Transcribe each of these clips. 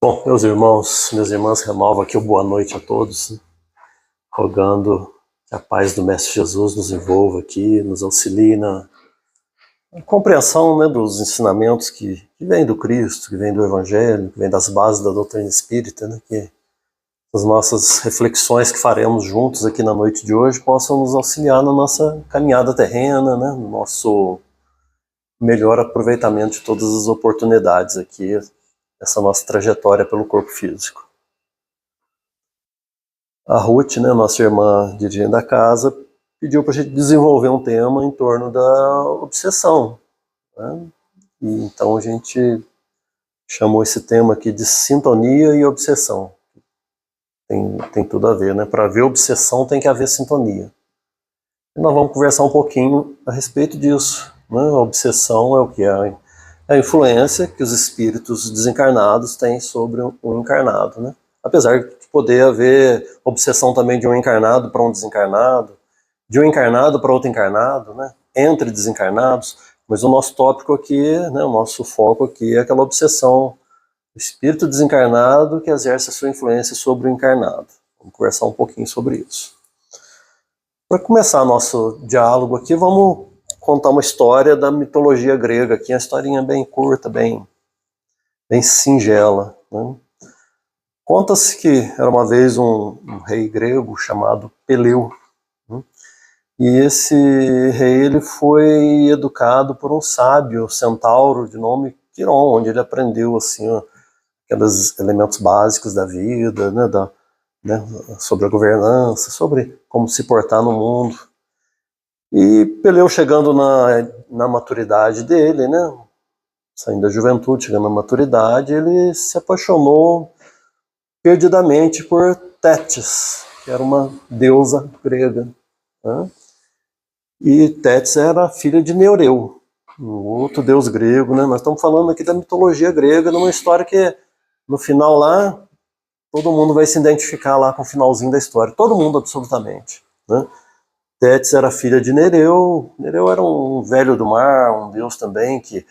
Bom, meus irmãos, minhas irmãs, renovo aqui o boa noite a todos, né? Rogando que a paz do Mestre Jesus nos envolva aqui, nos auxilie na compreensão, né, dos ensinamentos que vêm do Cristo, que vêm do Evangelho, que vêm das bases da doutrina espírita, né, que as nossas reflexões que faremos juntos aqui na noite de hoje possam nos auxiliar na nossa caminhada terrena, né, no nosso melhor aproveitamento de todas as oportunidades aqui, essa nossa trajetória pelo corpo físico. A Ruth, né, nossa irmã dirigente da casa, pediu para a gente desenvolver um tema em torno da obsessão, né? E então a gente chamou esse tema aqui de sintonia e obsessão. Tem tudo a ver, né? Para haver obsessão tem que haver sintonia. E nós vamos conversar um pouquinho a respeito disso, né? A obsessão é o que? É a influência que os espíritos desencarnados têm sobre o encarnado, né? Apesar de poder haver obsessão também de um encarnado para um desencarnado, de um encarnado para outro encarnado, né? Entre desencarnados, mas o nosso tópico aqui, né, o nosso foco aqui é aquela obsessão do espírito desencarnado que exerce a sua influência sobre o encarnado. Vamos conversar um pouquinho sobre isso. Para começar nosso diálogo aqui, vamos contar uma história da mitologia grega, aqui, uma historinha bem curta, bem singela, né? Conta-se que era uma vez um rei grego chamado Peleu, né? E esse rei ele foi educado por um sábio centauro de nome Quiron, onde ele aprendeu assim, aqueles elementos básicos da vida, né, sobre a governança, sobre como se portar no mundo. E Peleu, chegando na maturidade dele, né, saindo da juventude, chegando na maturidade, ele se apaixonou perdidamente por Tétis, que era uma deusa grega, né? E Tétis era filha de Neureu, um outro deus grego, né? Nós estamos falando aqui da mitologia grega, numa história que, no final lá, todo mundo vai se identificar lá com o finalzinho da história, todo mundo absolutamente, né? Tétis era filha de Nereu. Nereu era um velho do mar, um deus também que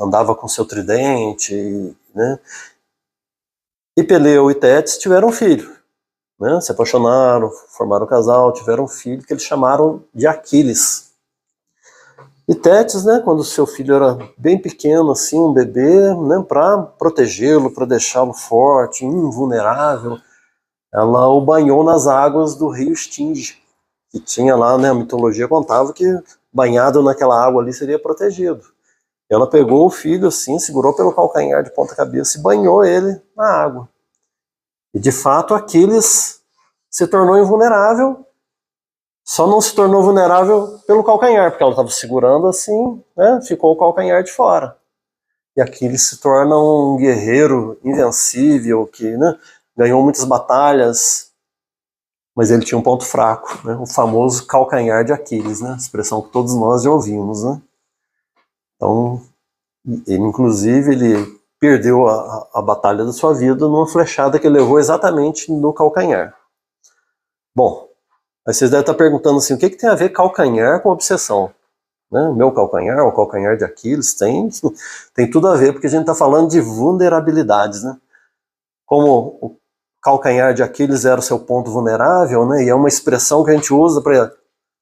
andava com seu tridente, né? E Peleu e Tétis tiveram um filho, né? Se apaixonaram, formaram um casal, tiveram um filho que eles chamaram de Aquiles. E Tétis, né, quando seu filho era bem pequeno, assim, um bebê, né, para protegê-lo, para deixá-lo forte, invulnerável, ela o banhou nas águas do rio Stinge, que tinha lá, né, a mitologia contava que banhado naquela água ali seria protegido. Ela pegou o filho assim, segurou pelo calcanhar de ponta cabeça e banhou ele na água. E de fato Aquiles se tornou invulnerável, só não se tornou vulnerável pelo calcanhar, porque ela estava segurando assim, né, ficou o calcanhar de fora. E Aquiles se torna um guerreiro invencível, que, né, ganhou muitas batalhas, mas ele tinha um ponto fraco, né, o famoso calcanhar de Aquiles, né, expressão que todos nós já ouvimos, né. Então, inclusive, ele perdeu a batalha da sua vida numa flechada que ele levou exatamente no calcanhar. Bom, aí vocês devem estar perguntando assim, o que tem a ver calcanhar com obsessão? Né? O meu calcanhar, o calcanhar de Aquiles, tem tudo a ver, porque a gente está falando de vulnerabilidades, né? Como o calcanhar de Aquiles era o seu ponto vulnerável, né? E é uma expressão que a gente usa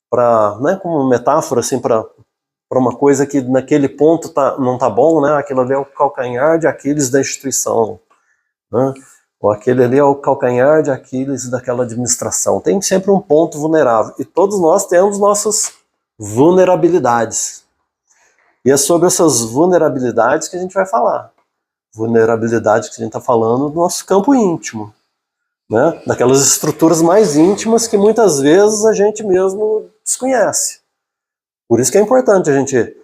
para, né, como metáfora assim, para uma coisa que naquele ponto não está bom, né? Aquilo ali é o calcanhar de Aquiles da instituição, né? Ou aquele ali é o calcanhar de Aquiles daquela administração. Tem sempre um ponto vulnerável. E todos nós temos nossas vulnerabilidades. E é sobre essas vulnerabilidades que a gente vai falar. Vulnerabilidade que a gente está falando do nosso campo íntimo, né? Daquelas estruturas mais íntimas que muitas vezes a gente mesmo desconhece. Por isso que é importante a gente,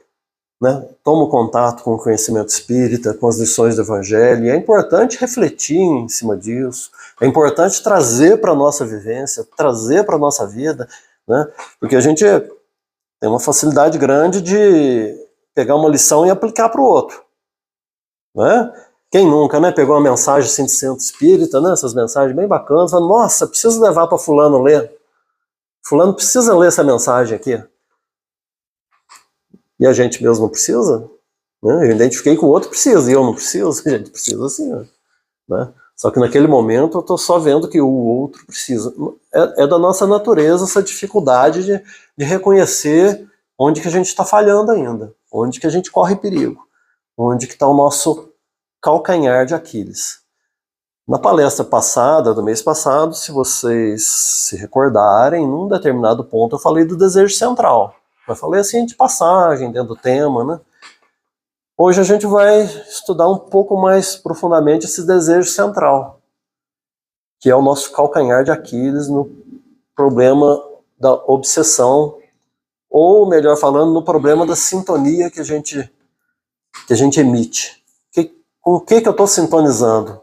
né, toma contato com o conhecimento espírita, com as lições do Evangelho, e é importante refletir em cima disso, é importante trazer para a nossa vivência, trazer para a nossa vida, né, porque a gente tem uma facilidade grande de pegar uma lição e aplicar para o outro, né? Quem nunca, né, pegou uma mensagem assim de centro espírita, né, essas mensagens bem bacanas, fala, nossa, preciso levar para fulano ler, fulano precisa ler essa mensagem aqui. E a gente mesmo não precisa, né? Eu identifiquei que o outro precisa e eu não preciso, a gente precisa sim, né? né? Só que naquele momento eu estou só vendo que o outro precisa. É da nossa natureza essa dificuldade de reconhecer onde que a gente está falhando ainda, onde que a gente corre perigo, onde que está o nosso calcanhar de Aquiles. Na palestra passada, do mês passado, se vocês se recordarem, num determinado ponto eu falei do desejo central. Eu falei assim de passagem dentro do tema, né? Hoje a gente vai estudar um pouco mais profundamente esse desejo central, que é o nosso calcanhar de Aquiles no problema da obsessão, ou melhor falando, no problema da sintonia que a gente emite. Com o que eu estou sintonizando?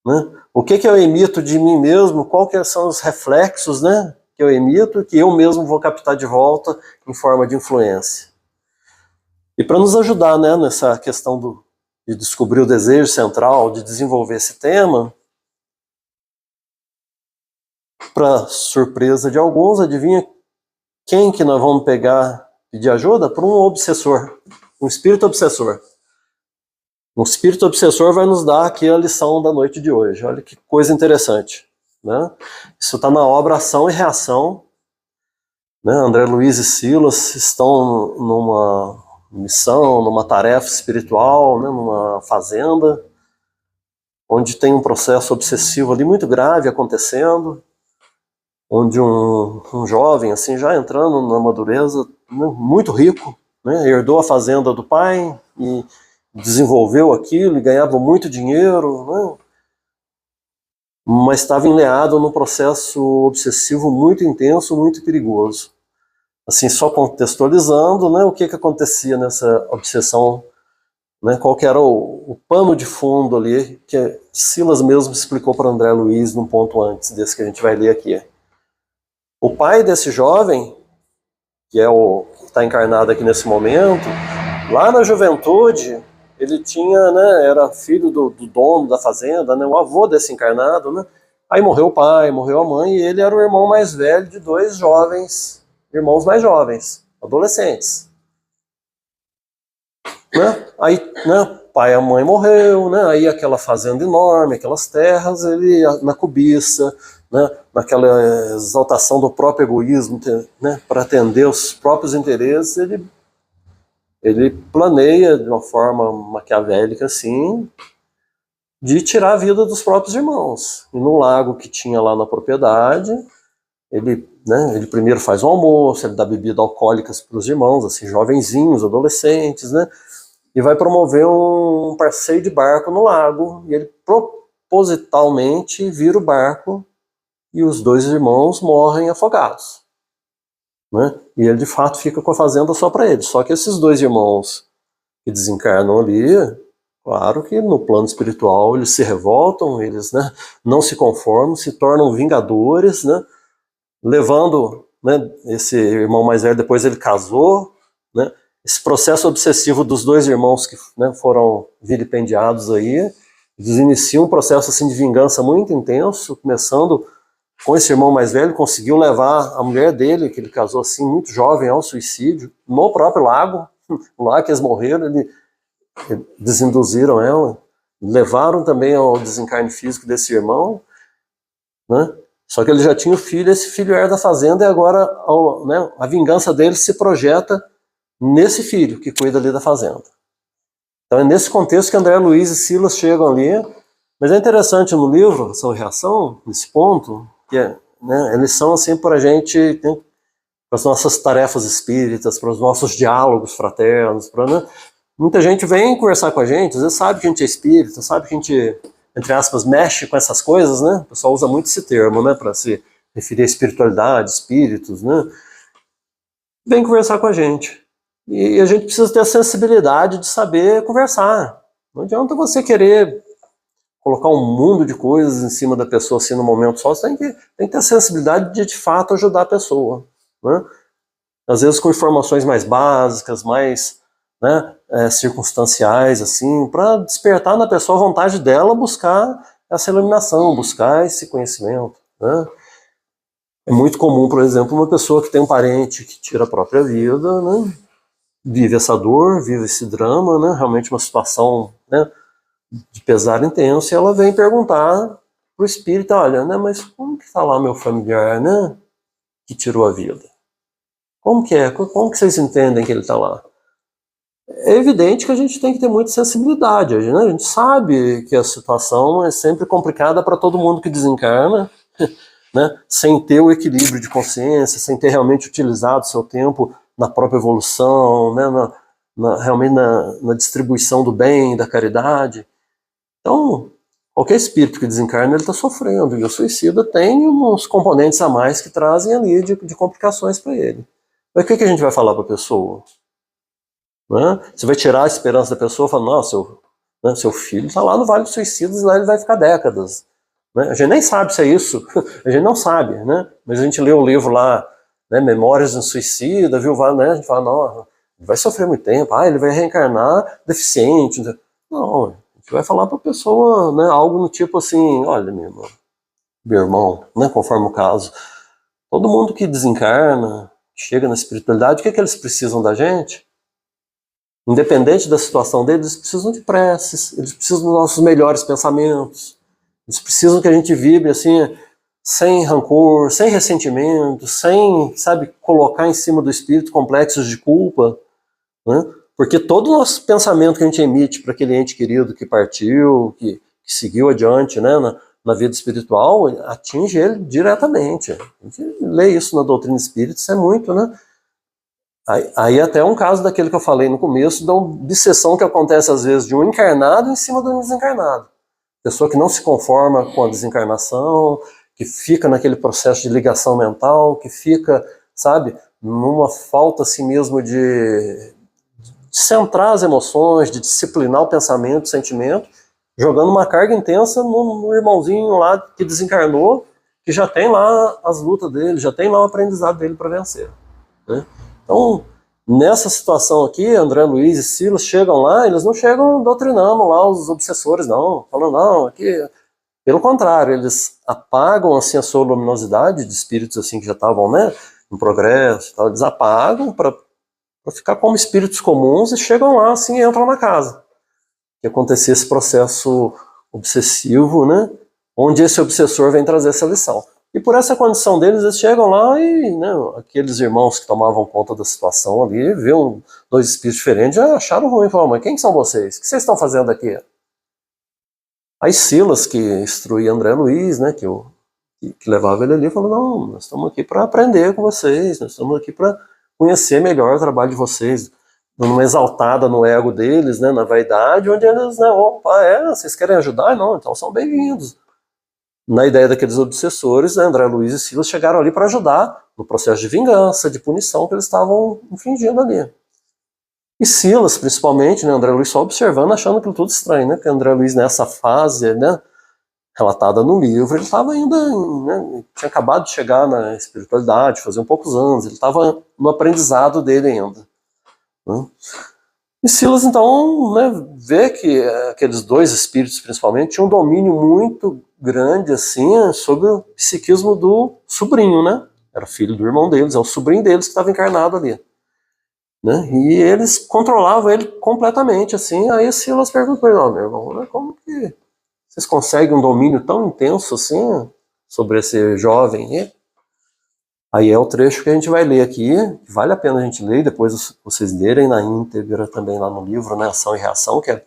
Né? O que eu emito de mim mesmo? Quais são os reflexos, né, que eu emito, que eu mesmo vou captar de volta em forma de influência? E para nos ajudar, né, nessa questão de descobrir o desejo central, de desenvolver esse tema, para surpresa de alguns, adivinha quem que nós vamos pedir ajuda? Para um obsessor, um espírito obsessor. Um espírito obsessor vai nos dar aqui a lição da noite de hoje. Olha que coisa interessante, né? Isso está na obra Ação e Reação, né? André Luiz e Silas estão numa missão, numa tarefa espiritual, né? Numa fazenda, onde tem um processo obsessivo ali muito grave acontecendo, onde um jovem, assim, já entrando na madureza, né, muito rico, né? Herdou a fazenda do pai e desenvolveu aquilo e ganhava muito dinheiro, né? Mas estava enleado num processo obsessivo muito intenso, muito perigoso. Assim, só contextualizando, né, o que acontecia nessa obsessão, né, qual que era o pano de fundo ali, que Silas mesmo explicou para André Luiz num ponto antes desse que a gente vai ler aqui. O pai desse jovem, que é o que está encarnado aqui nesse momento, lá na juventude, ele tinha, né, era filho do dono da fazenda, né, o avô desse encarnado, né? Aí morreu o pai, morreu a mãe, e ele era o irmão mais velho de dois jovens, irmãos mais jovens, adolescentes. Né? Aí, né, pai e a mãe morreu, né? Aí aquela fazenda enorme, aquelas terras, ele na cobiça, né, naquela exaltação do próprio egoísmo, né, para atender os próprios interesses, ele planeia de uma forma maquiavélica, assim, de tirar a vida dos próprios irmãos. E num lago que tinha lá na propriedade, ele primeiro faz um almoço, ele dá bebida alcoólicas para os irmãos, assim, jovenzinhos, adolescentes, né? E vai promover um passeio de barco no lago, e ele propositalmente vira o barco e os dois irmãos morrem afogados. Né? E ele de fato fica com a fazenda só para ele. Só que esses dois irmãos que desencarnam ali, claro que no plano espiritual eles se revoltam, eles, né, não se conformam, se tornam vingadores, né, levando, né, esse irmão mais velho, depois ele casou, né, esse processo obsessivo dos dois irmãos que, né, foram vilipendiados aí, eles iniciam um processo assim, de vingança muito intenso, começando com esse irmão mais velho, conseguiu levar a mulher dele, que ele casou assim muito jovem, ao suicídio, no próprio lago, lá que eles morreram, desinduziram ela, levaram também ao desencarne físico desse irmão, né? Só que ele já tinha o filho, esse filho era da fazenda, e agora, né, a vingança dele se projeta nesse filho que cuida ali da fazenda. Então é nesse contexto que André Luiz e Silas chegam ali, mas é interessante no livro, essa reação, nesse ponto, que né, eles são assim para a gente, né, para as nossas tarefas espíritas, para os nossos diálogos fraternos, né, muita gente vem conversar com a gente, às vezes sabe que a gente é espírita, sabe que a gente, entre aspas, mexe com essas coisas, né? O pessoal usa muito esse termo, né, para se referir à espiritualidade, espíritos, né? Vem conversar com a gente. E a gente precisa ter a sensibilidade de saber conversar. Não adianta você querer colocar um mundo de coisas em cima da pessoa assim no momento só, você tem que ter a sensibilidade de fato ajudar a pessoa, né? Às vezes com informações mais básicas, mais, né, circunstanciais, assim, para despertar na pessoa a vontade dela buscar essa iluminação, buscar esse conhecimento, né? É muito comum, por exemplo, uma pessoa que tem um parente que tira a própria vida, né, vive essa dor, vive esse drama, né, realmente uma situação, né, de pesar intenso, e ela vem perguntar pro espírito, olha, né, mas como que tá lá meu familiar, né, que tirou a vida? Como que é? Como que vocês entendem que ele está lá? É evidente que a gente tem que ter muita sensibilidade, né? A gente sabe que a situação é sempre complicada para todo mundo que desencarna, né? Sem ter o equilíbrio de consciência, sem ter realmente utilizado seu tempo na própria evolução, né? Realmente na distribuição do bem, da caridade. Então, qualquer espírito que desencarna, ele está sofrendo, e o suicida tem uns componentes a mais que trazem ali de complicações para ele. Mas o que a gente vai falar para a pessoa? Né? Você vai tirar a esperança da pessoa, falando, nossa, seu filho está lá no Vale dos Suicidas, e lá ele vai ficar décadas. Né? A gente nem sabe se é isso, a gente não sabe, né? Mas a gente lê o livro lá, né, Memórias de um Suicida, viu? Né? A gente fala, não, ele vai sofrer muito tempo, ele vai reencarnar deficiente. Não, a gente vai falar para a pessoa, né, algo no tipo assim, olha, meu irmão, né, conforme o caso, todo mundo que desencarna, chega na espiritualidade, o que eles precisam da gente? Independente da situação deles, eles precisam de preces, eles precisam dos nossos melhores pensamentos, eles precisam que a gente vibre assim, sem rancor, sem ressentimento, sem, sabe, colocar em cima do espírito complexos de culpa, né? Porque todo o nosso pensamento que a gente emite para aquele ente querido que partiu, que seguiu adiante, né, na vida espiritual, atinge ele diretamente. A gente lê isso na doutrina espírita, isso é muito, né? Aí até um caso daquele que eu falei no começo, da obsessão que acontece às vezes de um encarnado em cima do desencarnado. Pessoa que não se conforma com a desencarnação, que fica naquele processo de ligação mental, que fica, sabe, numa falta assim mesmo de centrar as emoções, de disciplinar o pensamento, o sentimento, jogando uma carga intensa no irmãozinho lá que desencarnou, que já tem lá as lutas dele, já tem lá o aprendizado dele para vencer, né? Então, nessa situação aqui, André Luiz e Silas chegam lá, eles não chegam doutrinando lá os obsessores, não, falando, não, aqui, pelo contrário, eles apagam assim a sua luminosidade de espíritos assim que já estavam, né, em progresso, tal, eles apagam para ficar como espíritos comuns e chegam lá assim e entram na casa. Que acontecia esse processo obsessivo, né, onde esse obsessor vem trazer essa lição. E por essa condição deles, eles chegam lá e, né, aqueles irmãos que tomavam conta da situação ali, viram dois espíritos diferentes, já acharam ruim, falaram, mas quem são vocês? O que vocês estão fazendo aqui? Aí Silas, que instruía André Luiz, né, que levava ele ali, falou, não, nós estamos aqui para aprender com vocês, nós estamos aqui para conhecer melhor o trabalho de vocês, dando uma exaltada no ego deles, né, na vaidade, onde eles, né, opa, vocês querem ajudar? Não, então são bem-vindos. Na ideia daqueles obsessores, né, André Luiz e Silas chegaram ali para ajudar no processo de vingança, de punição que eles estavam infringindo ali. E Silas, principalmente, né, André Luiz só observando, achando aquilo tudo estranho, né, porque André Luiz nessa fase, né, relatada no livro, ele estava ainda, né, tinha acabado de chegar na espiritualidade, fazia poucos anos, ele estava no aprendizado dele ainda, né? E Silas, então, né, vê que aqueles dois espíritos, principalmente, tinham um domínio muito grande, assim, sobre o psiquismo do sobrinho, né? Era filho do irmão deles, é o sobrinho deles que estava encarnado ali, né? E eles controlavam ele completamente, assim. Aí Silas perguntou para ele, meu irmão, né, como que vocês conseguem um domínio tão intenso, assim, sobre esse jovem? Aí é o trecho que a gente vai ler aqui, vale a pena a gente ler, e depois vocês lerem na íntegra também lá no livro, né, Ação e Reação, que é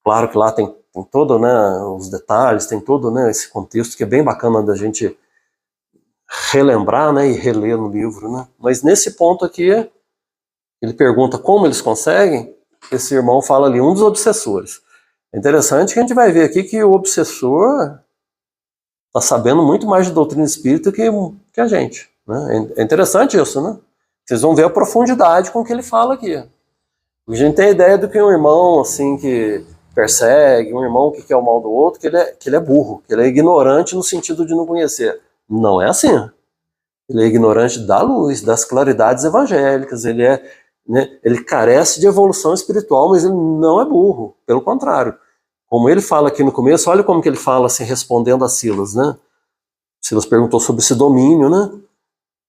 claro que lá tem todo, né, os detalhes, tem todo, né, esse contexto que é bem bacana da gente relembrar, né, e reler no livro, né. Mas nesse ponto aqui, ele pergunta como eles conseguem, esse irmão fala ali, um dos obsessores. É interessante que a gente vai ver aqui que o obsessor está sabendo muito mais de doutrina espírita que a gente. É interessante isso, né? Vocês vão ver a profundidade com que ele fala aqui. A gente tem a ideia do que um irmão assim que persegue, um irmão que quer o mal do outro, que ele é burro, que ele é ignorante no sentido de não conhecer. Não é assim. Ele é ignorante da luz, das claridades evangélicas, ele carece de evolução espiritual, mas ele não é burro, pelo contrário. Como ele fala aqui no começo, olha como que ele fala assim, respondendo a Silas, né? Silas perguntou sobre esse domínio, né?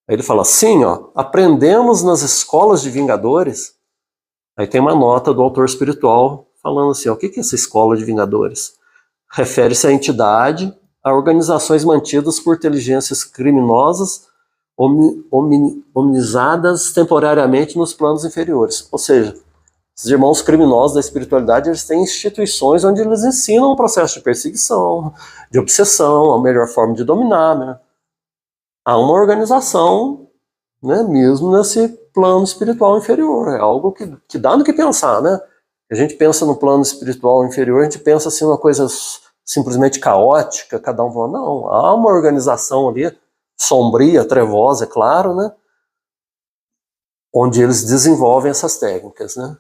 Aí ele fala assim, aprendemos nas escolas de vingadores, aí tem uma nota do autor espiritual falando assim, ó, o que é essa escola de vingadores? Refere-se à entidade, a organizações mantidas por inteligências criminosas hominizadas temporariamente nos planos inferiores. Ou seja, os irmãos criminosos da espiritualidade, eles têm instituições onde eles ensinam o processo de perseguição, de obsessão, a melhor forma de dominar, né? Há uma organização, né, mesmo nesse plano espiritual inferior. É algo que dá no que pensar, né? A gente pensa no plano espiritual inferior, a gente pensa assim uma coisa simplesmente caótica, cada um fala, não, há uma organização ali, sombria, trevosa, é claro, né? Onde eles desenvolvem essas técnicas, né?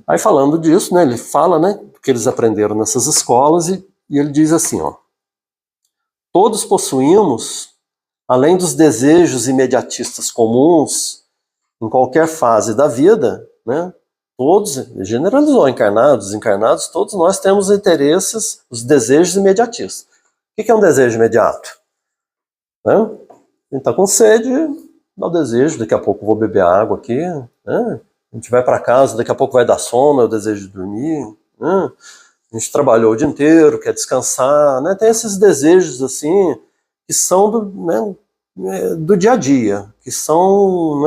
Aí falando disso, né, ele fala, né, que eles aprenderam nessas escolas e ele diz assim, ó, todos possuímos, além dos desejos imediatistas comuns em qualquer fase da vida, né, todos, generalizou, encarnados, desencarnados, todos nós temos interesses, os desejos imediatistas. O que é um desejo imediato? Né? A gente está com sede, dá o desejo, daqui a pouco vou beber água aqui, né? A gente vai para casa, daqui a pouco vai dar sono, é o desejo de dormir, né? A gente trabalhou o dia inteiro, quer descansar, né? Tem esses desejos assim, que são do dia a dia, que são,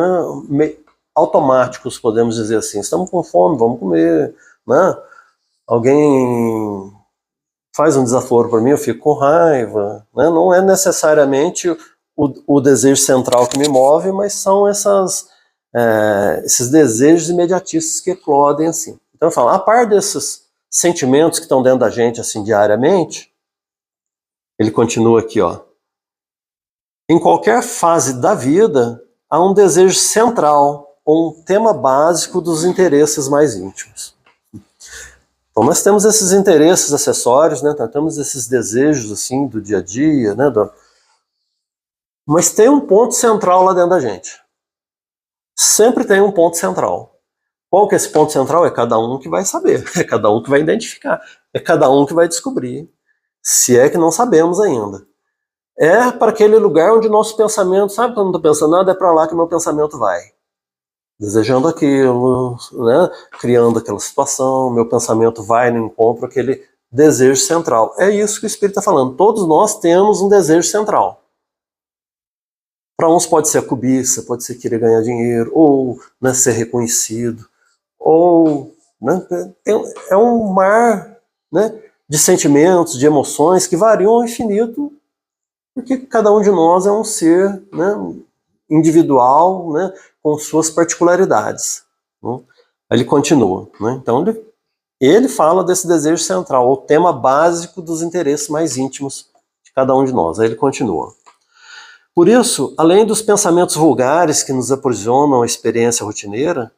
né, automáticos, podemos dizer assim. Estamos com fome, vamos comer, né? Alguém faz um desaforo para mim, eu fico com raiva, né? Não é necessariamente o desejo central que me move, mas são esses desejos imediatistas que eclodem assim. Então eu falo, a par desses sentimentos que estão dentro da gente assim diariamente, ele continua aqui, ó. Em qualquer fase da vida, há um desejo central, ou um tema básico dos interesses mais íntimos. Então nós temos esses interesses acessórios, né? Nós temos esses desejos assim do dia a dia, né? Mas tem um ponto central lá dentro da gente. Sempre tem um ponto central. Qual que é esse ponto central? É cada um que vai saber, é cada um que vai identificar, é cada um que vai descobrir, se é que não sabemos ainda. É para aquele lugar onde nosso pensamento, sabe quando eu não estou pensando nada, é para lá que meu pensamento vai. Desejando aquilo, né? Criando aquela situação, meu pensamento vai no encontro aquele desejo central. É isso que o Espírito está falando. Todos nós temos um desejo central. Para uns pode ser a cobiça, pode ser querer ganhar dinheiro, ou, né, ser reconhecido, ou, né, é um mar, né, de sentimentos, de emoções que variam ao infinito, porque cada um de nós é um ser, né, individual, né, com suas particularidades. Né? Ele continua. Né? Então ele fala desse desejo central, o tema básico dos interesses mais íntimos de cada um de nós. Aí ele continua. Por isso, além dos pensamentos vulgares que nos aprisionam a experiência rotineira,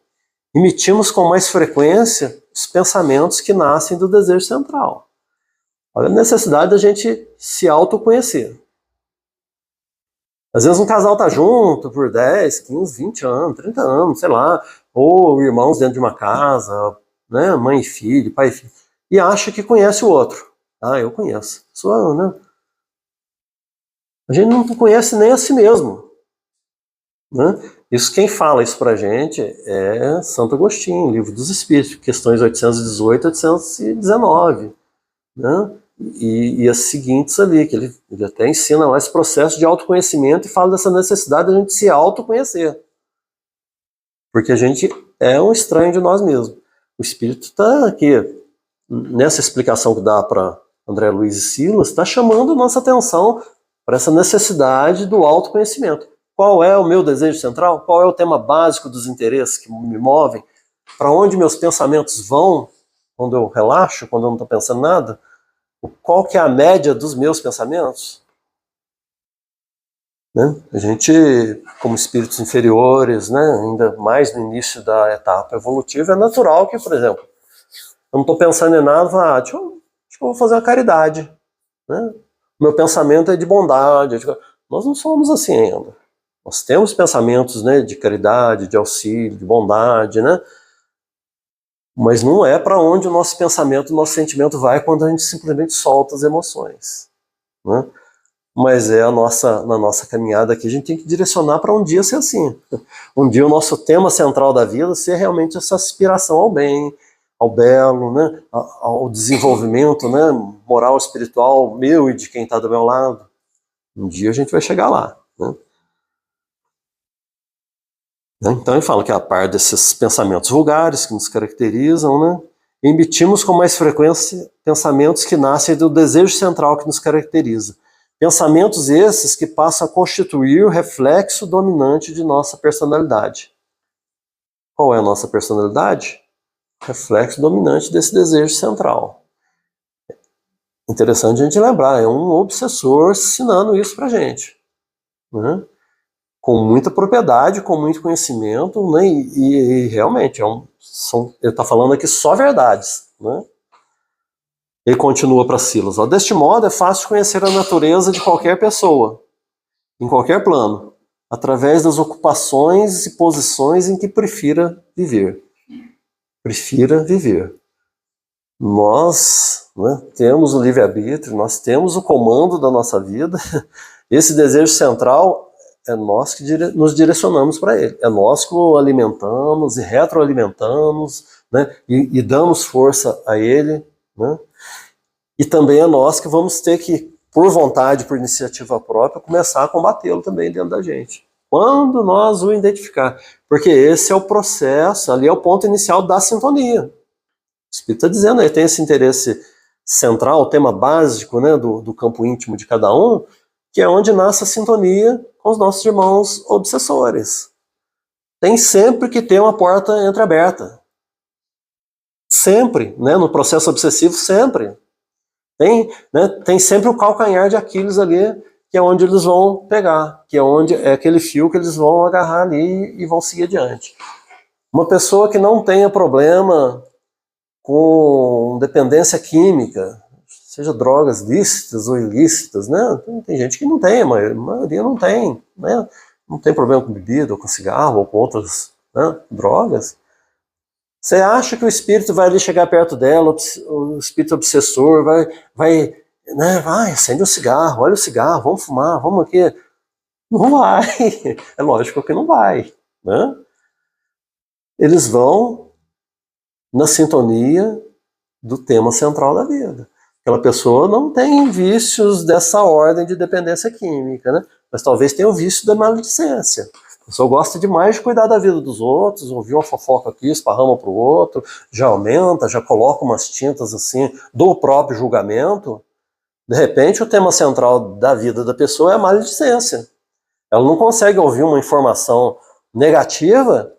emitimos com mais frequência os pensamentos que nascem do desejo central. Olha a necessidade da gente se autoconhecer. Às vezes um casal tá junto por 10, 15, 20 anos, 30 anos, sei lá, ou irmãos dentro de uma casa, né, mãe e filho, pai e filho, e acha que conhece o outro. Ah, eu conheço. Né? A gente não conhece nem a si mesmo. Né? Isso, quem fala isso pra gente é Santo Agostinho, Livro dos Espíritos, questões 818 e 819. Né? E as seguintes ali, que ele até ensina lá esse processo de autoconhecimento e fala dessa necessidade de a gente se autoconhecer. Porque a gente é um estranho de nós mesmos. O Espírito está aqui, nessa explicação que dá para André Luiz e Silas, está chamando nossa atenção para essa necessidade do autoconhecimento. Qual é o meu desejo central? Qual é o tema básico dos interesses que me movem? Para onde meus pensamentos vão quando eu relaxo, quando eu não estou pensando nada? Qual que é a média dos meus pensamentos? Né? A gente, como espíritos inferiores, né, ainda mais no início da etapa evolutiva, é natural que, por exemplo, eu não estou pensando em nada, acho que eu vou fazer uma caridade. Né? Meu pensamento é de bondade. Nós não somos assim ainda. Nós temos pensamentos, né, de caridade, de auxílio, de bondade, né? Mas não é para onde o nosso pensamento, o nosso sentimento vai quando a gente simplesmente solta as emoções. Né? Mas na nossa caminhada aqui, a gente tem que direcionar para um dia ser assim. Um dia o nosso tema central da vida ser realmente essa aspiração ao bem, ao belo, né, ao desenvolvimento, né, moral, espiritual meu e de quem está do meu lado. Um dia a gente vai chegar lá, né? Então ele fala que a par desses pensamentos vulgares que nos caracterizam, né, emitimos com mais frequência pensamentos que nascem do desejo central que nos caracteriza. Pensamentos esses que passam a constituir o reflexo dominante de nossa personalidade. Qual é a nossa personalidade? Reflexo dominante desse desejo central. Interessante a gente lembrar, é um obsessor ensinando isso pra gente, né? Com muita propriedade, com muito conhecimento, né? E realmente, ele está falando aqui só verdades, né? Ele continua para Silas: ó, deste modo é fácil conhecer a natureza de qualquer pessoa, em qualquer plano, através das ocupações e posições em que prefira viver. Prefira viver. Nós, né, temos o livre-arbítrio, nós temos o comando da nossa vida. Esse desejo central é nós que nos direcionamos para ele. É nós que o alimentamos e retroalimentamos, né, e damos força a ele, né? E também é nós que vamos ter que, por vontade, por iniciativa própria, começar a combatê-lo também dentro da gente. Quando nós o identificar. Porque esse é o processo, ali é o ponto inicial da sintonia. O Espírito está dizendo, ele tem esse interesse central, o tema básico, né, do campo íntimo de cada um, que é onde nasce a sintonia com os nossos irmãos obsessores. Tem sempre que ter uma porta entreaberta. Sempre, né, no processo obsessivo, sempre. Tem sempre o calcanhar de Aquiles ali, que é onde eles vão pegar, que é onde é aquele fio que eles vão agarrar ali e vão seguir adiante. Uma pessoa que não tenha problema com dependência química, seja drogas lícitas ou ilícitas, né? Tem gente que não tem, a maioria não tem, né? Não tem problema com bebida, ou com cigarro, ou com outras, né, drogas. Você acha que o espírito vai ali chegar perto dela, o espírito obsessor vai, acende um cigarro, olha o cigarro, vamos fumar, vamos aqui. Não vai, é lógico que não vai, né? Eles vão na sintonia do tema central da vida. Aquela pessoa não tem vícios dessa ordem de dependência química, né? Mas talvez tenha o vício da maledicência. A pessoa gosta demais de cuidar da vida dos outros, ouvir uma fofoca aqui, esparrama para o outro, já aumenta, já coloca umas tintas assim do próprio julgamento. De repente, o tema central da vida da pessoa é a maledicência. Ela não consegue ouvir uma informação negativa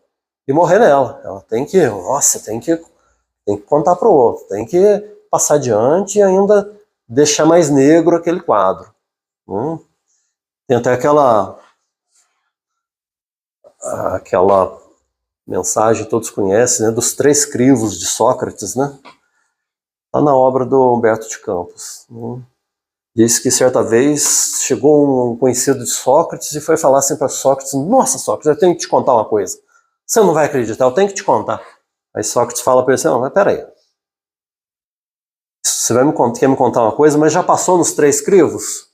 e morrer nela. Ela tem que contar para o outro, tem que passar adiante e ainda deixar mais negro aquele quadro. Tem até aquela mensagem que todos conhecem, né, dos 3 crivos de Sócrates, né? Está na obra do Humberto de Campos. Diz que certa vez chegou um conhecido de Sócrates e foi falar assim para Sócrates: nossa, Sócrates, eu tenho que te contar uma coisa. Você não vai acreditar, eu tenho que te contar. Aí Sócrates fala para ele assim: não, mas peraí. Você quer me contar uma coisa, mas já passou nos 3 crivos?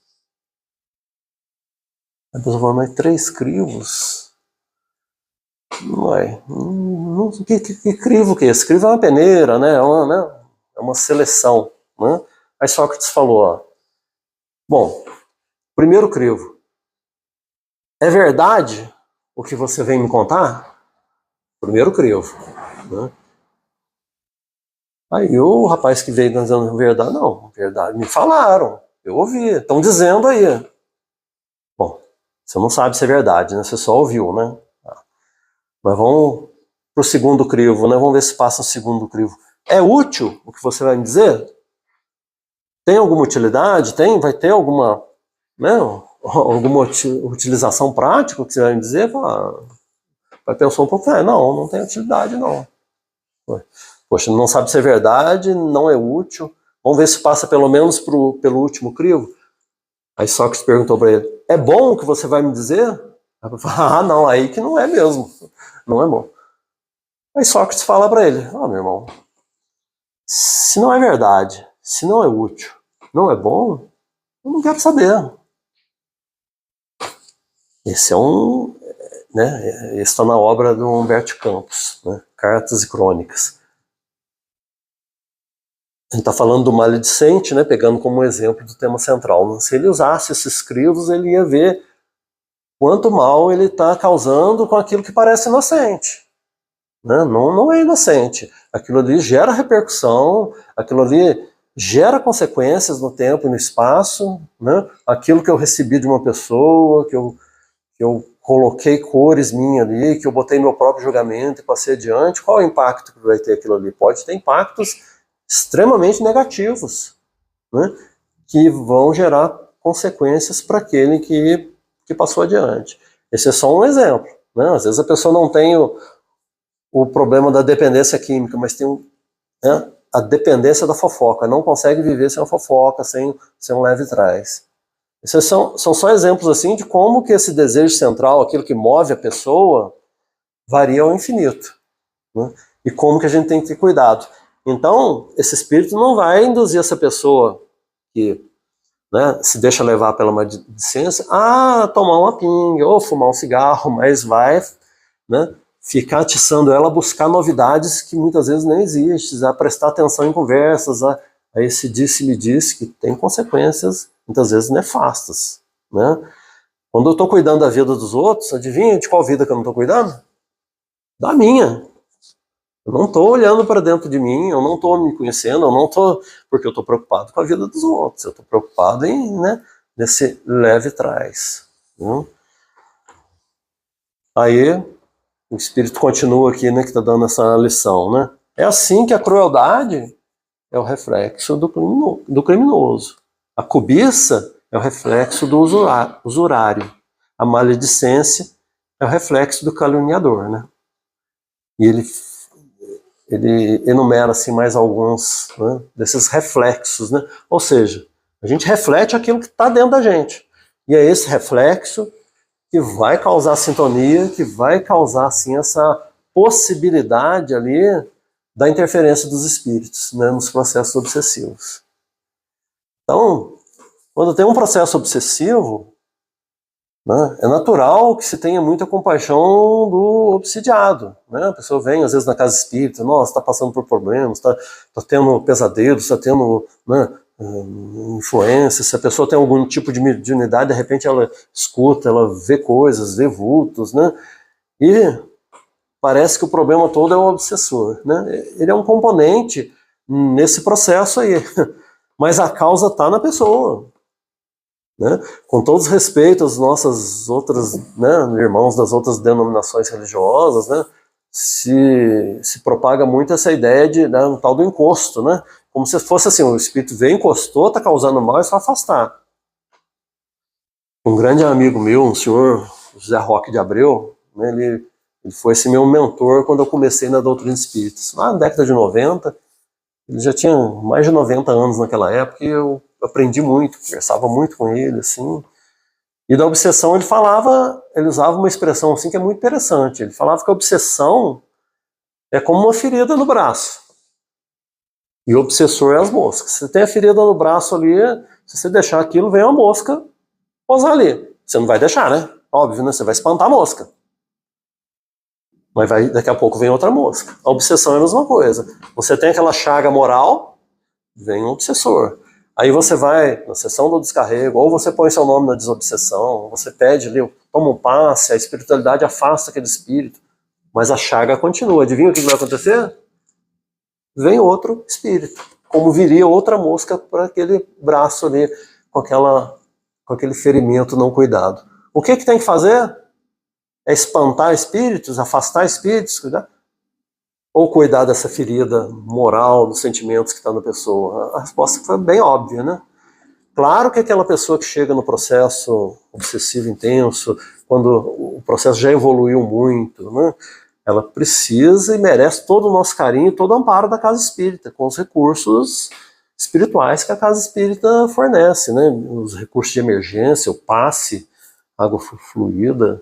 Aí a pessoa fala: mas 3 crivos? Ué, que crivo que é esse? Crivo é uma peneira, né? É uma seleção, né? Aí Sócrates falou: ó, bom, primeiro crivo, é verdade o que você vem me contar? Primeiro crivo, né? Aí o rapaz que veio dizendo verdade, não, verdade, me falaram, eu ouvi, estão dizendo aí. Bom, você não sabe se é verdade, né? Você só ouviu, né? Mas vamos pro segundo crivo, né? Vamos ver se passa o segundo crivo. É útil o que você vai me dizer? Tem alguma utilidade? Vai ter alguma, né, alguma utilização prática que você vai me dizer? Vai pensar um pouco, não tem utilidade não. Poxa, não sabe se é verdade, não é útil. Vamos ver se passa pelo menos pelo último crivo. Aí Sócrates perguntou para ele: é bom o que você vai me dizer? Não, aí que não é mesmo. Não é bom. Aí Sócrates fala para ele: meu irmão, se não é verdade, se não é útil, não é bom, eu não quero saber. Esse é né, está na obra do Humberto Campos, né, Cartas e Crônicas. gente está falando do maledicente, né, pegando como exemplo do tema central, né? Se ele usasse esses crivos, ele ia ver quanto mal ele está causando com aquilo que parece inocente. Né? Não é inocente. Aquilo ali gera repercussão, aquilo ali gera consequências no tempo e no espaço. Né? Aquilo que eu recebi de uma pessoa, que eu coloquei cores minhas ali, que eu botei meu próprio julgamento e passei adiante, qual é o impacto que vai ter aquilo ali? Pode ter impactos extremamente negativos, né? Que vão gerar consequências para aquele que passou adiante. Esse é só um exemplo. Né? Às vezes a pessoa não tem o problema da dependência química, mas tem né, a dependência da fofoca, não consegue viver sem a fofoca, sem um leve trás. Esses são só exemplos assim de como que esse desejo central, aquilo que move a pessoa, varia ao infinito. Né? E como que a gente tem que ter cuidado. Então, esse espírito não vai induzir essa pessoa que né, se deixa levar pela maledicência a tomar uma pinga ou fumar um cigarro, mas vai né, ficar atiçando ela a buscar novidades que muitas vezes nem existem, a prestar atenção em conversas, a esse disse-me-disse, que tem consequências muitas vezes nefastas. Né? Quando eu estou cuidando da vida dos outros, adivinha de qual vida que eu não estou cuidando? Da minha. Eu não estou olhando para dentro de mim, eu não estou me conhecendo, eu não estou, porque eu estou preocupado com a vida dos outros, eu estou preocupado em, né, nesse leve trás. Né? Aí o espírito continua aqui, né, que está dando essa lição, né? É assim que a crueldade é o reflexo do criminoso. A cobiça é o reflexo do usurário. A maledicência é o reflexo do caluniador, né? E ele enumera assim mais alguns né, desses reflexos, né? Ou seja, a gente reflete aquilo que está dentro da gente. E é esse reflexo que vai causar sintonia, que vai causar assim essa possibilidade ali da interferência dos espíritos, né, nos processos obsessivos. Então, quando tem um processo obsessivo, né, é natural que se tenha muita compaixão do obsidiado. Né? A pessoa vem, às vezes, na casa espírita, nossa, está passando por problemas, está tendo pesadelos, está tendo né, influência, se a pessoa tem algum tipo de mediunidade, de repente ela escuta, ela vê coisas, vê vultos, né? E parece que o problema todo é o obsessor, né? Ele é um componente nesse processo aí, mas a causa está na pessoa. Né? Com todo respeito às nossas outras né, irmãos das outras denominações religiosas, né, se propaga muito essa ideia de né, um tal do encosto, né? Como se fosse assim, o espírito veio, encostou, está causando mal, é só afastar. Um grande amigo meu, um senhor José Roque de Abreu, né, ele foi esse meu mentor quando eu comecei na doutrina espírita. Lá na década de 90, ele já tinha mais de 90 anos naquela época e eu aprendi muito, conversava muito com ele, assim. E da obsessão ele usava uma expressão assim que é muito interessante. Ele falava que a obsessão é como uma ferida no braço. E o obsessor é as moscas. Você tem a ferida no braço ali, se você deixar aquilo, vem uma mosca pousar ali. Você não vai deixar, né? Óbvio, né? Você vai espantar a mosca. Mas daqui a pouco vem outra mosca. A obsessão é a mesma coisa. Você tem aquela chaga moral, vem um obsessor. Aí você vai na sessão do descarrego, ou você põe seu nome na desobsessão, você pede ali, toma um passe, a espiritualidade afasta aquele espírito, mas a chaga continua. Adivinha o que vai acontecer? Vem outro espírito, como viria outra mosca para aquele braço ali, com aquele ferimento não cuidado. O que tem que fazer? É espantar espíritos, afastar espíritos, cuidar? Ou cuidar dessa ferida moral, dos sentimentos que está na pessoa? A resposta foi bem óbvia, né? Claro que aquela pessoa que chega no processo obsessivo intenso, quando o processo já evoluiu muito, né? Ela precisa e merece todo o nosso carinho, todo o amparo da casa espírita, com os recursos espirituais que a casa espírita fornece, né? Os recursos de emergência, o passe, água fluida,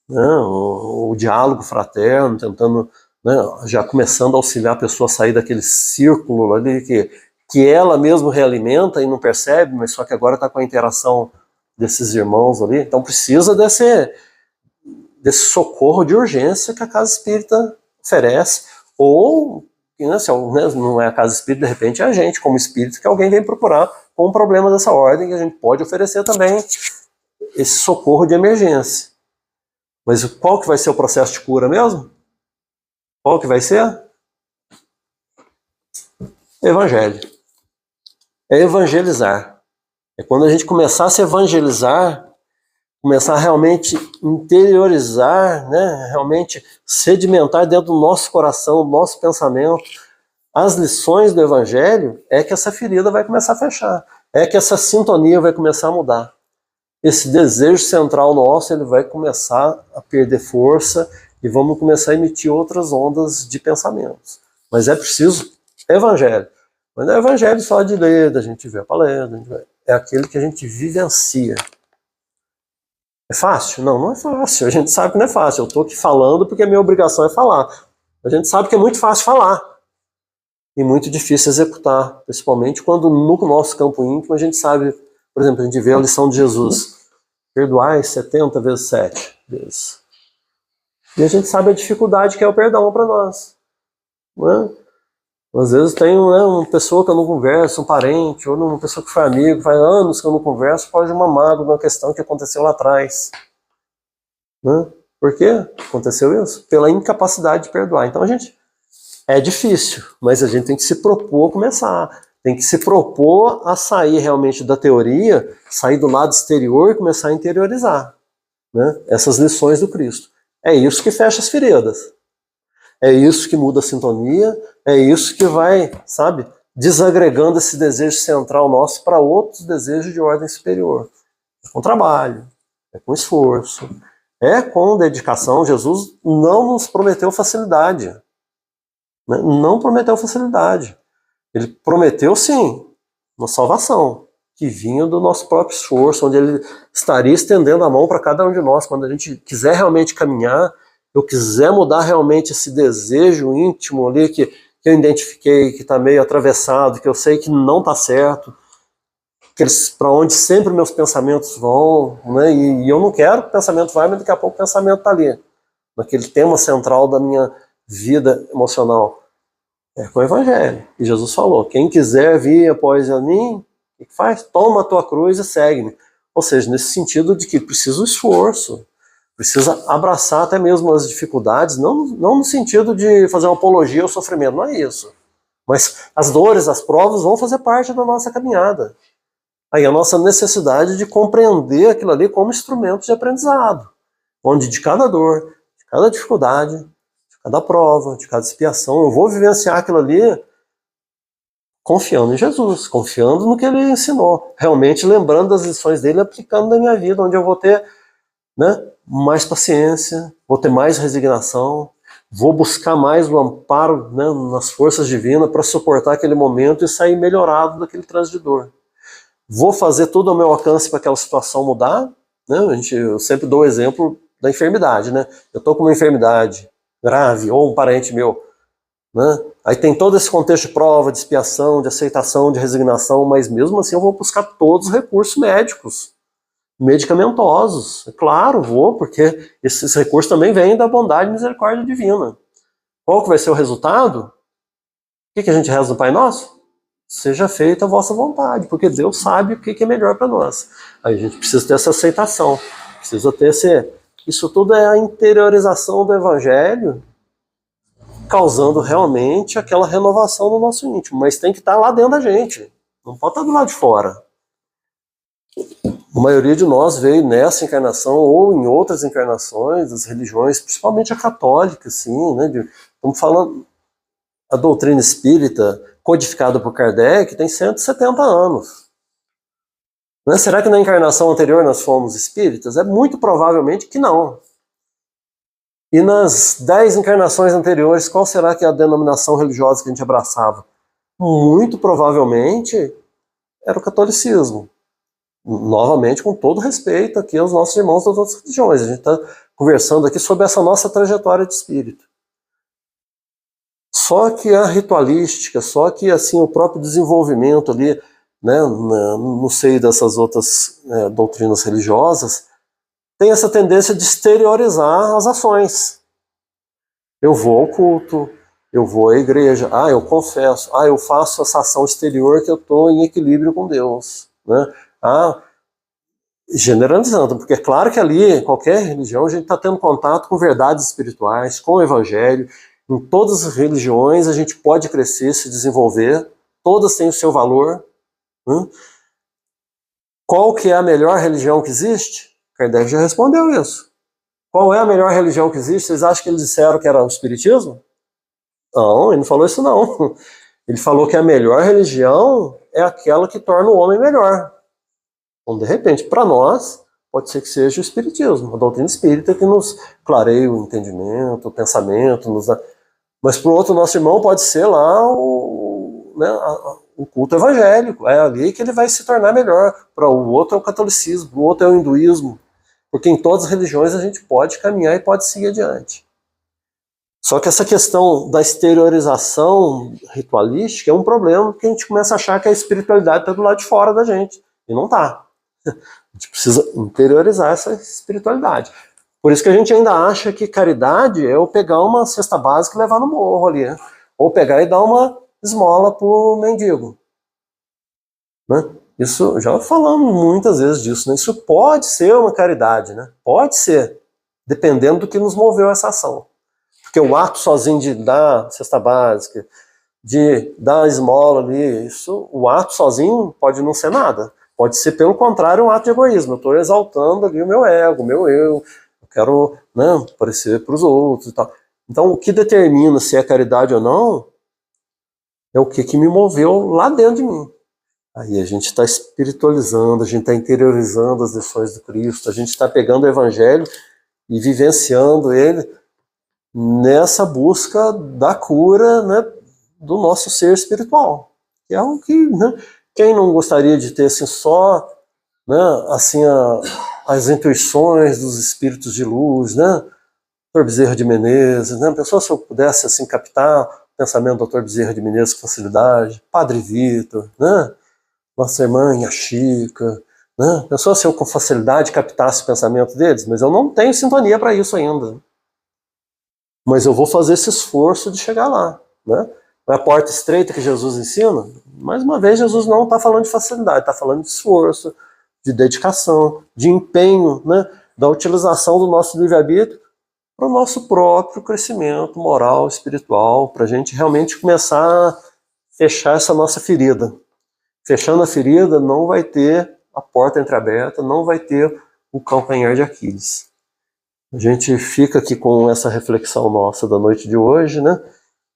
né? O diálogo fraterno, tentando, né? Já começando a auxiliar a pessoa a sair daquele círculo ali que ela mesma realimenta e não percebe, mas só que agora está com a interação desses irmãos ali, então precisa desse socorro de urgência que a casa espírita oferece, ou né, se não é a casa espírita, de repente é a gente, como espírito, que alguém vem procurar com um problema dessa ordem, que a gente pode oferecer também esse socorro de emergência. Mas qual que vai ser o processo de cura mesmo? Qual que vai ser? Evangelho. É evangelizar. É quando a gente começar a se evangelizar, começar a realmente interiorizar, né, realmente sedimentar dentro do nosso coração, do nosso pensamento, as lições do Evangelho, é que essa ferida vai começar a fechar, é que essa sintonia vai começar a mudar. Esse desejo central nosso, ele vai começar a perder força e vamos começar a emitir outras ondas de pensamentos. Mas é preciso Evangelho. Mas não é Evangelho só de ler, da gente ver a palestra, é aquele que a gente vivencia. É fácil? Não, não é fácil. A gente sabe que não é fácil. Eu estou aqui falando porque a minha obrigação é falar. A gente sabe que é muito fácil falar e muito difícil executar, principalmente quando no nosso campo íntimo a gente sabe, por exemplo, a gente vê a lição de Jesus: perdoai 70 vezes 7 vezes. E a gente sabe a dificuldade que é o perdão para nós. Não é? Às vezes tem, né, uma pessoa que eu não converso, um parente, ou uma pessoa que foi amigo, faz anos que eu não converso, pode uma mágoa de uma questão que aconteceu lá atrás. Né? Por quê aconteceu isso? Pela incapacidade de perdoar. Então a gente, é difícil, mas a gente tem que se propor a começar. Tem que se propor a sair realmente da teoria, sair do lado exterior e começar a interiorizar, né, essas lições do Cristo. É isso que fecha as feridas. É isso que muda a sintonia, é isso que vai, sabe, desagregando esse desejo central nosso para outros desejos de ordem superior. É com trabalho, é com esforço, é com dedicação. Jesus não nos prometeu facilidade. Né? Não prometeu facilidade. Ele prometeu, sim, uma salvação, que vinha do nosso próprio esforço, onde ele estaria estendendo a mão para cada um de nós, quando a gente quiser realmente caminhar, eu quiser mudar realmente esse desejo íntimo ali que eu identifiquei, que está meio atravessado, que eu sei que não está certo, para onde sempre meus pensamentos vão, né? E eu não quero que o pensamento vá, mas daqui a pouco o pensamento está ali, naquele tema central da minha vida emocional. É com o Evangelho. E Jesus falou: quem quiser vir após a mim, o que faz? Toma a tua cruz e segue-me. Ou seja, nesse sentido de que precisa o esforço, precisa abraçar até mesmo as dificuldades, não no sentido de fazer uma apologia ao sofrimento, não é isso. Mas as dores, as provas vão fazer parte da nossa caminhada. Aí a nossa necessidade de compreender aquilo ali como instrumento de aprendizado, onde de cada dor, de cada dificuldade, de cada prova, de cada expiação, eu vou vivenciar aquilo ali confiando em Jesus, confiando no que ele ensinou, realmente lembrando das lições dele, aplicando na minha vida, onde eu vou ter, né, mais paciência, vou ter mais resignação, vou buscar mais o amparo, né, nas forças divinas para suportar aquele momento e sair melhorado daquele trânsito de dor. Vou fazer tudo ao meu alcance para aquela situação mudar, né? Eu sempre dou o exemplo da enfermidade, né? Eu estou com uma enfermidade grave, ou um parente meu, né? Aí tem todo esse contexto de prova, de expiação, de aceitação, de resignação, mas mesmo assim eu vou buscar todos os recursos médicos, medicamentosos. É claro, vou, porque esses recursos também vêm da bondade e misericórdia divina. Qual que vai ser o resultado? O que a gente reza no Pai Nosso? Seja feita a vossa vontade, porque Deus sabe o que é melhor para nós. Aí a gente precisa ter essa aceitação, precisa ter esse... Isso tudo é a interiorização do Evangelho, causando realmente aquela renovação no nosso íntimo, mas tem que estar lá dentro da gente, não pode estar do lado de fora. A maioria de nós veio nessa encarnação ou em outras encarnações das religiões, principalmente a católica, assim, né? Estamos falando, a doutrina espírita, codificada por Kardec, tem 170 anos. Né? Será que na encarnação anterior nós fomos espíritas? É muito provavelmente que não. E nas 10 encarnações anteriores, qual será que é a denominação religiosa que a gente abraçava? Muito provavelmente era o catolicismo. Novamente, com todo respeito aqui aos nossos irmãos das outras religiões. A gente está conversando aqui sobre essa nossa trajetória de espírito. Só que a ritualística, só que assim o próprio desenvolvimento ali, né, no seio dessas outras doutrinas religiosas, tem essa tendência de exteriorizar as ações. Eu vou ao culto, eu vou à igreja, eu confesso, eu faço essa ação exterior que eu estou em equilíbrio com Deus, né? Generalizando, porque é claro que ali, em qualquer religião, a gente está tendo contato com verdades espirituais, com o evangelho. Em todas as religiões a gente pode crescer, se desenvolver, todas têm o seu valor, né? Qual que é a melhor religião que existe? Kardec já respondeu isso. Qual é a melhor religião que existe? Vocês acham que eles disseram que era o Espiritismo? Não, ele não falou isso não. Ele falou que a melhor religião é aquela que torna o homem melhor. Então, de repente, para nós, pode ser que seja o Espiritismo, a doutrina espírita que nos clareia o entendimento, o pensamento, mas para o outro nosso irmão pode ser lá o culto evangélico, é ali que ele vai se tornar melhor. Para o outro é o catolicismo, o outro é o hinduísmo, porque em todas as religiões a gente pode caminhar e pode seguir adiante. Só que essa questão da exteriorização ritualística é um problema, porque a gente começa a achar que a espiritualidade está do lado de fora da gente, e não está. A gente precisa interiorizar essa espiritualidade. Por isso que a gente ainda acha que caridade é eu pegar uma cesta básica e levar no morro ali, né? Ou pegar e dar uma esmola pro mendigo, né? Isso, já falamos muitas vezes disso, né? Isso pode ser uma caridade, né? Pode ser, dependendo do que nos moveu essa ação. Porque o ato sozinho de dar cesta básica, de dar esmola ali, o ato sozinho pode não ser nada. Pode ser, pelo contrário, um ato de egoísmo. Eu estou exaltando ali o meu ego, o meu eu quero, né, aparecer para os outros e tal. Então, o que determina se é caridade ou não é o que me moveu lá dentro de mim. Aí a gente está espiritualizando, a gente está interiorizando as lições do Cristo, a gente está pegando o Evangelho e vivenciando ele nessa busca da cura, né, do nosso ser espiritual. Que é o que, né, quem não gostaria de ter assim, só, né, assim, as intuições dos espíritos de luz, né? Dr. Bezerra de Menezes, né? Pessoal, se eu pudesse assim captar o pensamento do Dr. Bezerra de Menezes com facilidade, Padre Vitor, né? Nossa irmã Inha Chica, né? Pessoal, se eu com facilidade captasse o pensamento deles, mas eu não tenho sintonia para isso ainda. Mas eu vou fazer esse esforço de chegar lá, né? É a porta estreita que Jesus ensina. Mais uma vez, Jesus não está falando de facilidade, está falando de esforço, de dedicação, de empenho, né? Da utilização do nosso livre-arbítrio para o nosso próprio crescimento moral, espiritual, para a gente realmente começar a fechar essa nossa ferida. Fechando a ferida, não vai ter a porta entreaberta, não vai ter o calcanhar de Aquiles. A gente fica aqui com essa reflexão nossa da noite de hoje, né?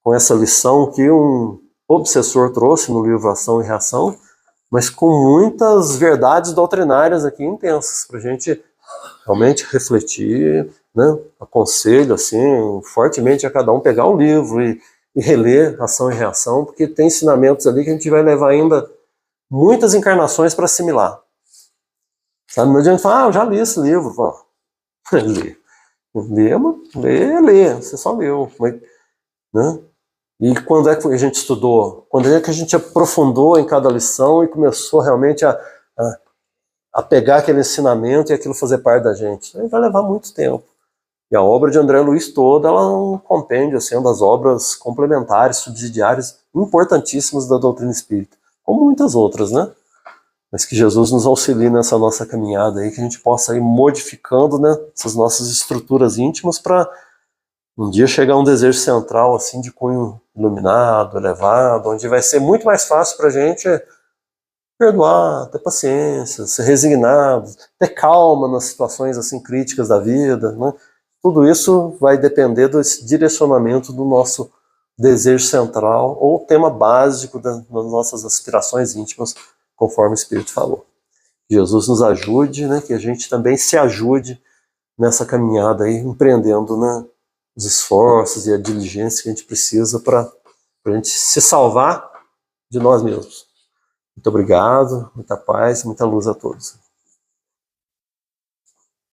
Com essa lição que um obsessor trouxe no livro Ação e Reação, mas com muitas verdades doutrinárias aqui intensas, para a gente realmente refletir, né? Aconselho assim, fortemente a cada um pegar o livro e reler Ação e Reação, porque tem ensinamentos ali que a gente vai levar ainda muitas encarnações para assimilar. Sabe? Não adianta falar, eu já li esse livro. Pô. Lê, você só leu. Mas, né? E quando é que a gente estudou? Quando é que a gente aprofundou em cada lição e começou realmente a pegar aquele ensinamento e aquilo fazer parte da gente? Aí vai levar muito tempo. E a obra de André Luiz toda, ela é um compêndio assim, das obras complementares, subsidiárias, importantíssimas da doutrina espírita, como muitas outras, né? Mas que Jesus nos auxilie nessa nossa caminhada aí, que a gente possa ir modificando, né, essas nossas estruturas íntimas para um dia chegar a um desejo central assim de cunho iluminado, elevado, onde vai ser muito mais fácil para a gente perdoar, ter paciência, ser resignado, ter calma nas situações assim críticas da vida, né? Tudo isso vai depender desse direcionamento do nosso desejo central ou tema básico das nossas aspirações íntimas, conforme o Espírito falou. Que Jesus nos ajude, né, que a gente também se ajude nessa caminhada aí, empreendendo, né, os esforços e a diligência que a gente precisa para a gente se salvar de nós mesmos. Muito obrigado, muita paz, muita luz a todos.